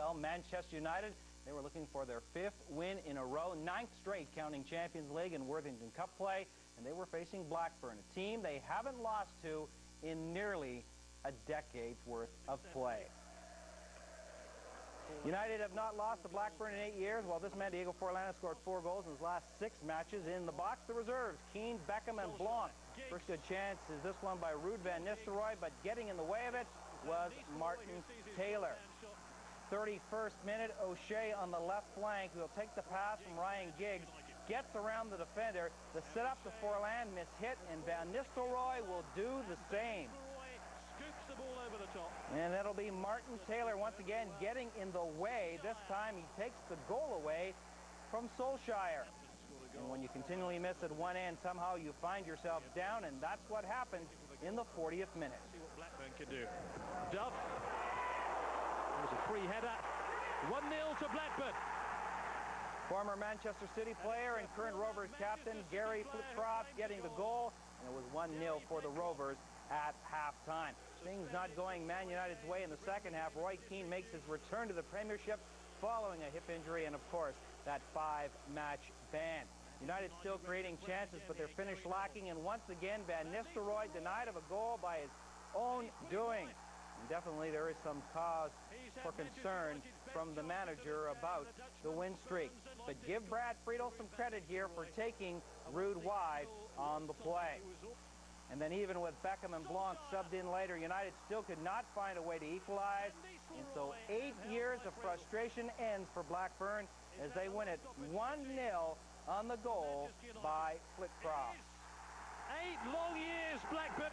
Well, Manchester United, they were looking for their 5th win in a row, 9th straight counting Champions League and Worthington Cup play, and they were facing Blackburn, a team they haven't lost to in nearly a decade's worth of play. United have not lost to Blackburn in 8 years. While this man, Diego Forlán, scored 4 goals in his last 6 matches. In the box, the reserves, Keane, Beckham, and Blanc. First good chance is this one by Ruud van Nistelrooy, but getting in the way of it was Martin Taylor. 31st minute, O'Shea on the left flank, who will take the pass from Ryan Giggs, gets around the defender. The set-up to Forlán, mishit, and Van Nistelrooy will do the same. Scoops the ball over the top. And that'll be Martin Taylor once again getting in the way. This time he takes the goal away from Solskjaer. And when you continually miss at one end, somehow you find yourself down, and that's what happened in the 40th minute. See what Blackburn can do. Dove. There's a free header. 1-0 to Blackburn. Former Manchester City player and current Rovers captain Gary Flitcroft getting the goal, and it was 1-0 for the Rovers at halftime. Things not going Man United's way in the second half. Roy Keane makes his return to the Premiership following a hip injury and, of course, that 5-match ban. United still creating chances, but their finish lacking, and once again Van Nistelrooy denied of a goal by his own doing. And definitely there is some cause for concern from the manager about the win streak. But give Brad Friedel some credit here for taking Ruud wide on the play. And then even with Beckham and Blanc subbed in later, United still could not find a way to equalize. And so 8 years of frustration ends for Blackburn as they win it 1-0 on the goal by Flitcroft. 8 long years, Blackburn.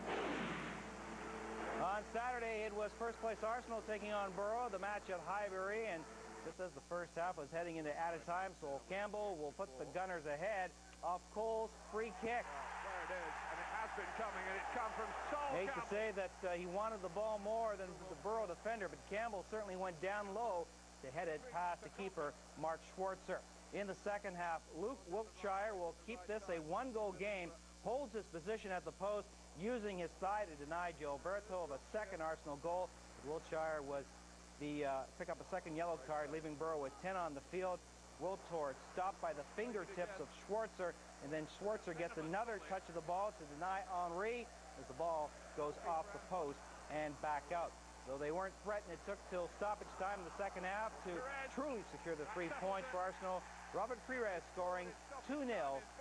On Saturday, it was first-place Arsenal taking on Borough, the match at Highbury, and just as the first half was heading into added time, Sol Campbell will put the Gunners ahead off Cole's free kick. There it is, and it has been coming, and it's come from Sol Hate Campbell. to say that he wanted the ball more than the Borough defender, but Campbell certainly went down low to head it past the keeper, Mark Schwarzer. In the second half, Luke Wiltshire will keep this a 1-goal game, holds his position at the post, using his thigh to deny Gilberto of a second Arsenal goal. Wiltshire was pick up a second yellow card, leaving Borough with 10 on the field. Wiltord stopped by the fingertips of Schwarzer, and then Schwarzer gets another touch of the ball to deny Henry as the ball goes off the post and back out. Though they weren't threatened, it took till stoppage time in the second half to truly secure the 3 points for Arsenal. Robert Pires scoring 2-0,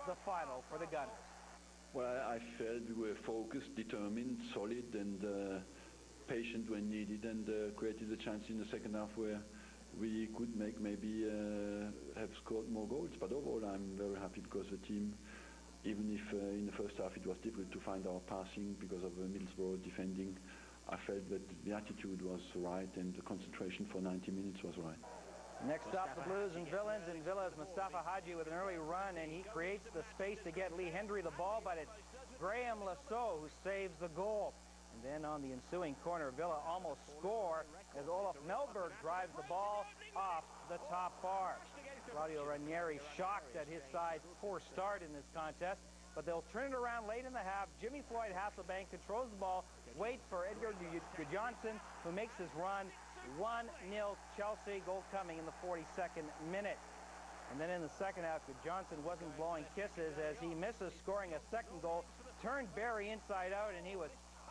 the final for the Gunners. Well, I felt we were focused, determined, solid, and patient when needed, and created a chance in the second half where we could maybe have scored more goals. But overall, I'm very happy because the team, even if in the first half it was difficult to find our passing because of Middlesbrough defending, I felt that the attitude was right and the concentration for 90 minutes was right. Next up, the Blues and Villains. In Villa's Mustafa Hadji with an early run, and he creates the space to get Lee Hendry the ball, but it's Graham Lasso who saves the goal. And then on the ensuing corner, Villa almost score as Olaf Melberg drives the ball off the top bar. Claudio Ranieri shocked at his side's poor start in this contest, but they'll turn it around late in the half. Jimmy Floyd Hasselbank controls the ball, waits for Edgar Gudjohnsen, who makes his run. 1-0 Chelsea, goal coming in the 42nd minute. And then in the second half, Gudjohnsen wasn't blowing kisses as he misses scoring a second goal, turned Barry inside out, and he was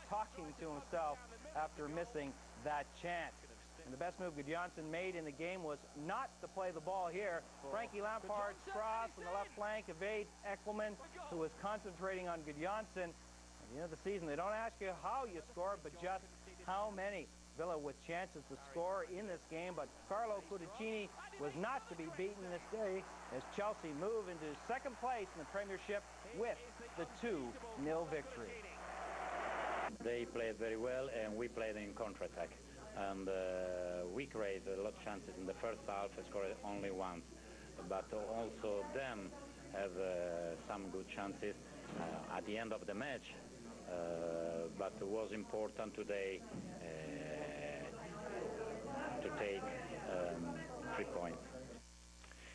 talking to himself after missing that chance. And the best move Gudjohnsen made in the game was not to play the ball here. Frankie Lampard's cross on the left flank evades Eckelman, who was concentrating on Gudjohnsen. At the end of the season, they don't ask you how you score, but just how many. Villa with chances to score in this game, but Carlo Cudicini was not to be beaten this day as Chelsea move into second place in the Premiership with the 2-0 victory. They played very well, and we played in counter-attack. And we created a lot of chances in the first half, scored only once. But also them have some good chances at the end of the match. But it was important today to take 3 points.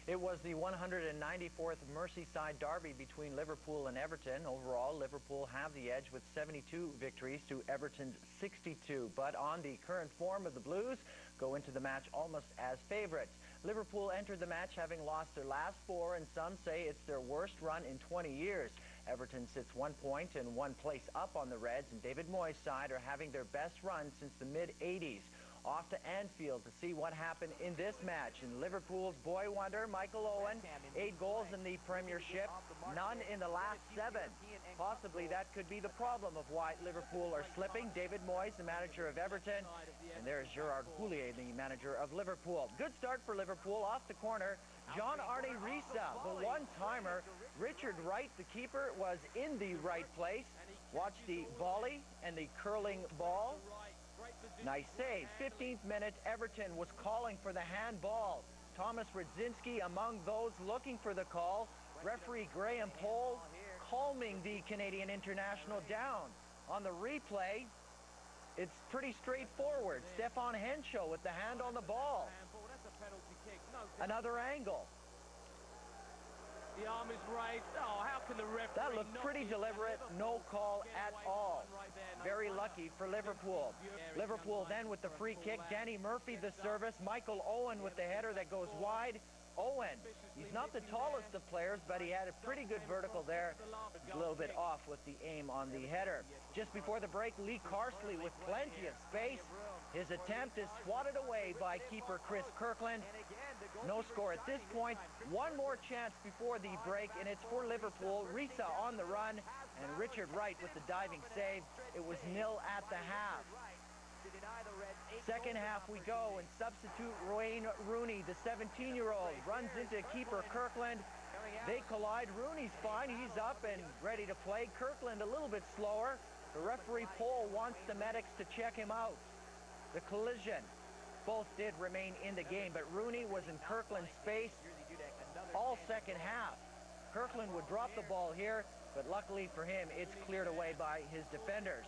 It was the 194th Merseyside derby between Liverpool and Everton. Overall, Liverpool have the edge with 72 victories to Everton's 62. But on the current form of the Blues, go into the match almost as favorites. Liverpool entered the match having lost their last 4, and some say it's their worst run in 20 years. Everton sits 1 point and 1 place up on the Reds, and David Moyes' side are having their best run since the mid-'80s. Off to Anfield to see what happened in this match. And Liverpool's boy wonder, Michael Owen, 8 goals in the Premiership, none in the last 7. Possibly that could be the problem of why Liverpool are slipping. David Moyes, the manager of Everton, and there's Gerard Houllier, the manager of Liverpool. Good start for Liverpool off the corner. John-Arne Riise, the one-timer. Richard Wright, the keeper, was in the right place. Watch the volley and the curling ball. Nice save. 15th minute, Everton was calling for the handball. Thomas Radzinski among those looking for the call. Referee Graham Poll calming the Canadian international down. On the replay, it's pretty straightforward. Stefan Henshaw with the hand on the ball. Another angle. The arm is raised. Oh, how can the referee? That looked pretty deliberate. No call at all. Very lucky for Liverpool. Liverpool then with the free kick. Danny Murphy the service. Michael Owen with the header that goes wide. Owen, he's not the tallest of players, but he had a pretty good vertical there. He's a little bit off with the aim on the header. Just before the break, Lee Carsley with plenty of space. His attempt is swatted away by keeper Chris Kirkland. No score at this point. One more chance before the break, and it's for Liverpool. Riise on the run, and Richard Wright with the diving save. It was 0 at the half. Second half we go, and substitute Wayne Rooney, the 17-year-old, runs into keeper Kirkland. They collide. Rooney's fine. He's up and ready to play. Kirkland a little bit slower. The referee Poll wants the medics to check him out. The collision. Both did remain in the game, but Rooney was in Kirkland's space all second half. Kirkland would drop the ball here, but luckily for him, it's cleared away by his defenders.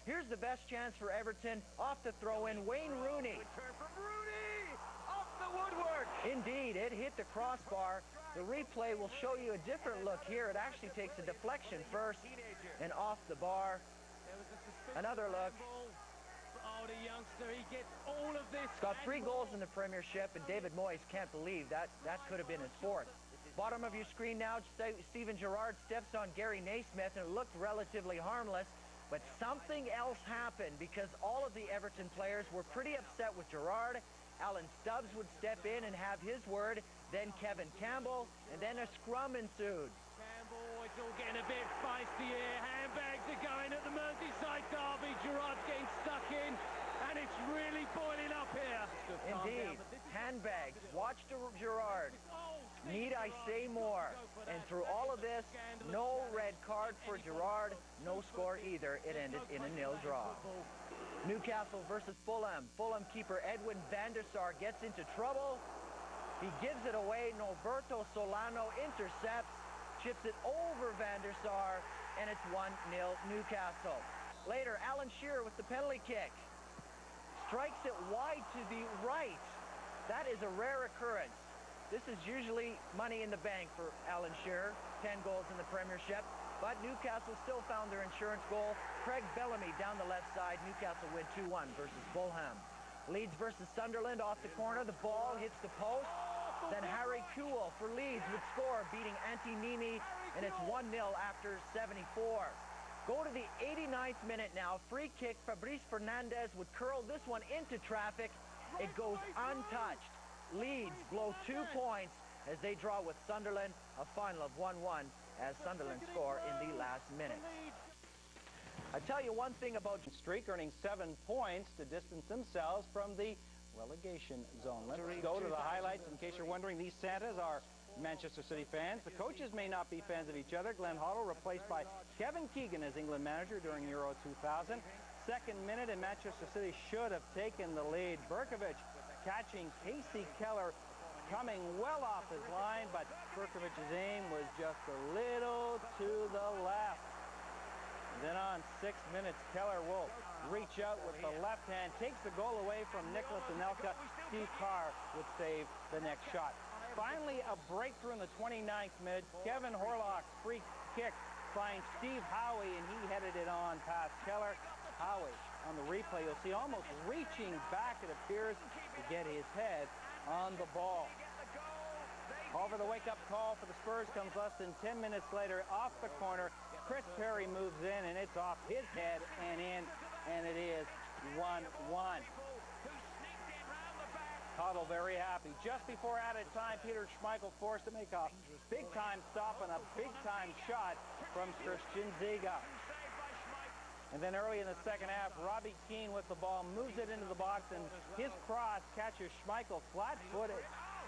Here's the best chance for Everton. Off the throw-in, Wayne Rooney. Return from Rooney! Off the woodwork! Indeed, it hit the crossbar. The replay will show you a different look here. It actually takes a deflection first and off the bar. Another look. Oh, the youngster, he gets all of this. He's got 3 goals in the Premiership, and David Moyes can't believe that could have been his 4th. Bottom of your screen now, Steven Gerrard steps on Gary Naismith, and it looked relatively harmless, but something else happened because all of the Everton players were pretty upset with Gerrard. Alan Stubbs would step in and have his word, then Kevin Campbell, and then a scrum ensued. Campbell, it's all getting a bit feisty here. Handbags are going at the Merseyside derby. Gerrard's getting stuck in, and it's really boiling up here. Indeed, handbags. Watch Gerrard. Need I say more? And through all of this, no red card for Gerrard, no score either. It ended in a 0 draw. Newcastle versus Fulham. Fulham keeper Edwin van der Sar gets into trouble. He gives it away. Norberto Solano intercepts, chips it over van der Sar, and it's 1-0 Newcastle. Later, Alan Shearer with the penalty kick. Strikes it wide to the right. That is a rare occurrence. This is usually money in the bank for Alan Shearer, 10 goals in the Premiership. But Newcastle still found their insurance goal. Craig Bellamy down the left side. Newcastle win 2-1 versus Fulham. Leeds versus Sunderland off the corner. The ball hits the post. Then Harry Kewell for Leeds would score, beating Antti Niemi, and it's 1-0 after 74. Go to the 89th minute now. Free kick. Fabrice Fernandez would curl this one into traffic. It goes untouched. Leeds blow 2 points as they draw with Sunderland, a final of 1-1 as Sunderland score in the last minute. I tell you one thing about streak, earning 7 points to distance themselves from the relegation zone. Let's go to the highlights. In case you're wondering, these Santas are Manchester City fans. The coaches may not be fans of each other. Glenn Hoddle replaced by Kevin Keegan as England manager during Euro 2000. Second minute, and Manchester City should have taken the lead. Berkovic catching Casey Keller coming well off his line, but Berkovic's aim was just a little to the left. And then on 6 minutes, Keller will reach out with the left hand, takes the goal away from Nicholas Anelka. Steve Carr would save the next shot. Finally, a breakthrough in the 29th minute. Kevin Horlock's free kick finds Steve Howie, and he headed it on past Keller. Howie, on the replay, you'll see almost reaching back, it appears, to get his head on the ball. However, the wake-up call for the Spurs comes less than 10 minutes later off the corner. Chris Perry moves in, and it's off his head and in, and it is 1-1. Cottle very happy. Just before added time, Peter Schmeichel forced to make a big-time stop and a big-time shot from Christian Ziga. And then early in the second half, Robbie Keane with the ball moves it into the box, and his cross catches Schmeichel flat-footed.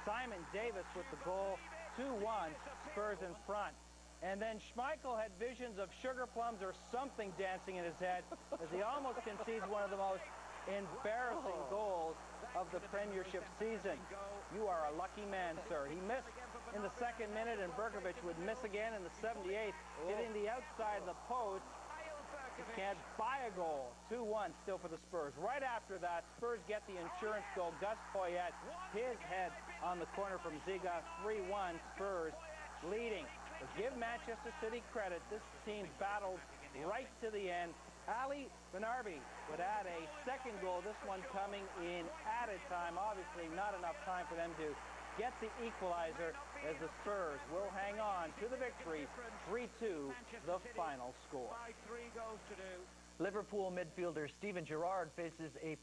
Simon Davis with the goal, 2-1, Spurs in front. And then Schmeichel had visions of sugar plums or something dancing in his head as he almost concedes one of the most embarrassing goals of the Premiership season. You are a lucky man, sir. He missed in the second minute, and Berkovic would miss again in the 78th, hitting the outside of the post. He can't buy a goal. 2-1 still for the Spurs. Right after that, Spurs get the insurance goal. Gus Poyet, his head on the corner from Ziga. 3-1, Spurs leading. But give Manchester City credit. This team battled right to the end. Ali Benarbi would add a second goal, this one coming in added time. Obviously not enough time for them to get the equalizer, as the Spurs will hang on to the victory. 3-2, the final score. Liverpool midfielder Steven Gerrard faces a